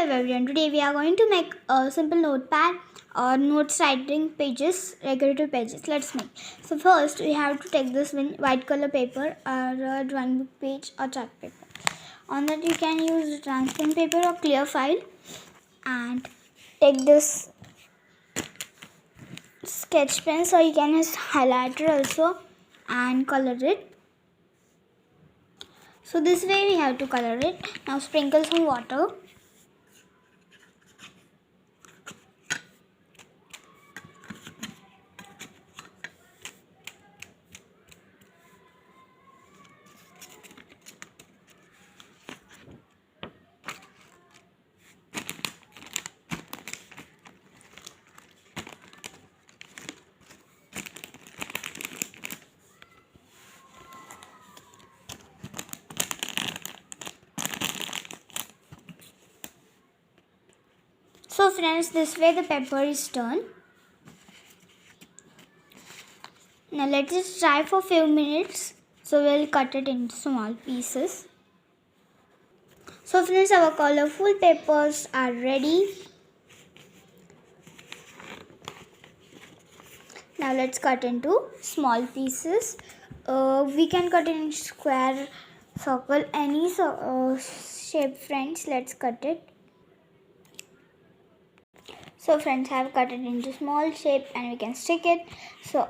Hello everyone, today we are going to make a simple notepad or notes writing pages, decorative pages. Let's make. So first we have to take this white color paper or a drawing book page or chart paper. On that you can use transparent paper or clear file, and take this sketch pen, so you can use highlighter also and color it. So this way we have to color it. Now sprinkle some water. So friends, this way the paper is done. Now let it dry for few minutes. So we'll cut it into small pieces. So friends, our colorful papers are ready. Now let's cut into small pieces. We can cut it in square, circle, any shape friends. Let's cut it. So friends, I have cut it into small shape and we can stick it. So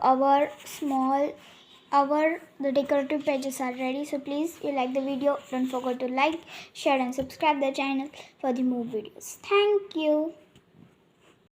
the decorative pages are ready. So please, you like the video, don't forget to like, share and subscribe the channel for the more videos. Thank you.